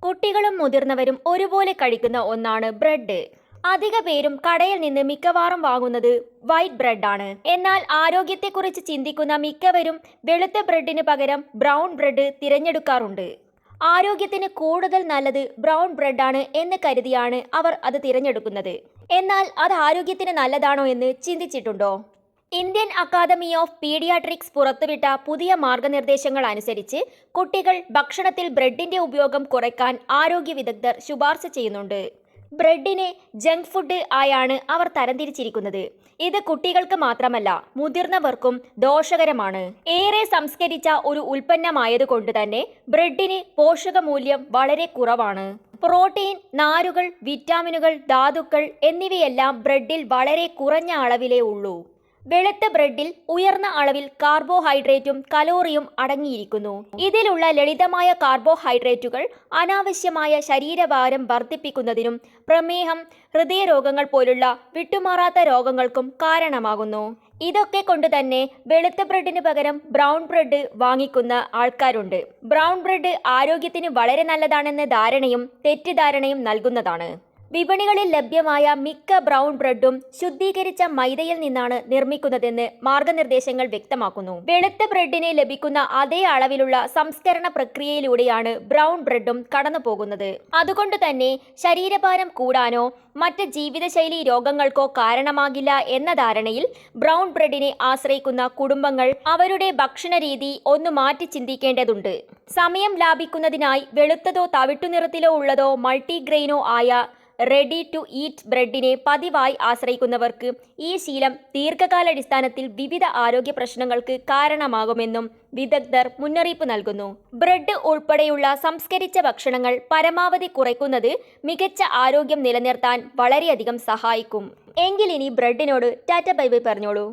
കുട്ടികളും മുതിർന്നവരും ഒരുപോലെ കഴിക്കുന്ന ഒന്നാണ് ബ്രെഡ്. അധിക പേരും കടയിൽ നിന്ന് മിക്കവാറും വാങ്ങുന്നത് വൈറ്റ് ബ്രെഡാണ്. എന്നാൽ ആരോഗ്യത്തെക്കുറിച്ച് ചിന്തിക്കുന്ന മിക്കവരും വെളുത്ത ബ്രെഡിന് പകരം ബ്രൗൺ ബ്രെഡ് തിരഞ്ഞെടുക്കാറുണ്ട്. ആരോഗ്യത്തിന് കൂടുതൽ നല്ലത് ബ്രൗൺ ബ്രെഡാണ് എന്ന് കരുതിയാണ് അവർ അത് തിരഞ്ഞെടുക്കുന്നത്. എന്നാൽ അത് ആരോഗ്യത്തിന് നല്ലതാണോ എന്ന് ചിന്തിച്ചിട്ടുണ്ടോ? ഇന്ത്യൻ അക്കാദമി ഓഫ് പീഡിയാട്രിക്സ് പുറത്തുവിട്ട പുതിയ മാർഗനിർദ്ദേശങ്ങൾ അനുസരിച്ച് കുട്ടികൾ ഭക്ഷണത്തിൽ ബ്രെഡിന്റെ ഉപയോഗം കുറയ്ക്കാൻ ആരോഗ്യ വിദഗ്ധർ ശുപാർശ ചെയ്യുന്നുണ്ട്. ബ്രെഡിനെ ജങ്ക് ഫുഡ് ആയാണ് അവർ തരംതിരിച്ചിരിക്കുന്നത്. ഇത് കുട്ടികൾക്ക് മാത്രമല്ല മുതിർന്നവർക്കും ദോഷകരമാണ്. ഏറെ സംസ്കരിച്ച ഒരു ഉൽപ്പന്നമായതുകൊണ്ട് തന്നെ ബ്രെഡിന് പോഷകമൂല്യം വളരെ കുറവാണ്. പ്രോട്ടീൻ, നാരുകൾ, വിറ്റാമിനുകൾ, ധാതുക്കൾ എന്നിവയെല്ലാം ബ്രെഡിൽ വളരെ കുറഞ്ഞ അളവിലേ ഉള്ളൂ. വെളുത്ത ബ്രെഡിൽ ഉയർന്ന അളവിൽ കാർബോഹൈഡ്രേറ്റും കലോറിയും അടങ്ങിയിരിക്കുന്നു. ഇതിലുള്ള ലളിതമായ കാർബോഹൈഡ്രേറ്റുകൾ അനാവശ്യമായ ശരീരഭാരം വർദ്ധിപ്പിക്കുന്നതിനും പ്രമേഹം, ഹൃദയരോഗങ്ങൾ പോലുള്ള വിട്ടുമാറാത്ത രോഗങ്ങൾക്കും കാരണമാകുന്നു. ഇതൊക്കെ കൊണ്ട് തന്നെ വെളുത്ത ബ്രെഡിന് പകരം ബ്രൗൺ ബ്രെഡ് വാങ്ങിക്കുന്ന ആൾക്കാരുണ്ട്. ബ്രൗൺ ബ്രെഡ് ആരോഗ്യത്തിന് വളരെ നല്ലതാണെന്ന ധാരണയും തെറ്റിദ്ധാരണയും നൽകുന്നതാണ്. വിപണികളിൽ ലഭ്യമായ മിക്ക ബ്രൗൺ ബ്രെഡും ശുദ്ധീകരിച്ച മൈദയിൽ നിന്നാണ് നിർമ്മിക്കുന്നതെന്ന് മാർഗനിർദ്ദേശങ്ങൾ വ്യക്തമാക്കുന്നു. വെളുത്ത ബ്രെഡിന് ലഭിക്കുന്ന അതേ അളവിലുള്ള സംസ്കരണ പ്രക്രിയയിലൂടെയാണ് ബ്രൗൺ ബ്രെഡും കടന്നു പോകുന്നത്. അതുകൊണ്ട് തന്നെ ശരീരഭാരം കൂടാനോ മറ്റ് ജീവിതശൈലി രോഗങ്ങൾക്കോ കാരണമാകില്ല എന്ന ധാരണയിൽ ബ്രൗൺ ബ്രെഡിനെ ആശ്രയിക്കുന്ന കുടുംബങ്ങൾ അവരുടെ ഭക്ഷണരീതി ഒന്ന് മാറ്റി ചിന്തിക്കേണ്ടതുണ്ട്. സമയം ലാഭിക്കുന്നതിനായി വെളുത്തതോ തവിട്ടുനിറത്തിലോ ഉള്ളതോ മൾട്ടിഗ്രെയിനോ ആയ റെഡി ടു ഈറ്റ് ബ്രെഡിനെ പതിവായി ആശ്രയിക്കുന്നവർക്ക് ഈ ശീലം ദീർഘകാലാടിസ്ഥാനത്തിൽ വിവിധ ആരോഗ്യ പ്രശ്നങ്ങൾക്ക് കാരണമാകുമെന്നും വിദഗ്ധർ മുന്നറിയിപ്പ് നൽകുന്നു. ബ്രെഡ് ഉൾപ്പെടെയുള്ള സംസ്കരിച്ച ഭക്ഷണങ്ങൾ പരമാവധി കുറയ്ക്കുന്നത് മികച്ച ആരോഗ്യം നിലനിർത്താൻ വളരെയധികം സഹായിക്കും. എങ്കിൽ ഇനി ബ്രെഡിനോട് ടാറ്റ ബൈ ബൈ പറഞ്ഞോളൂ.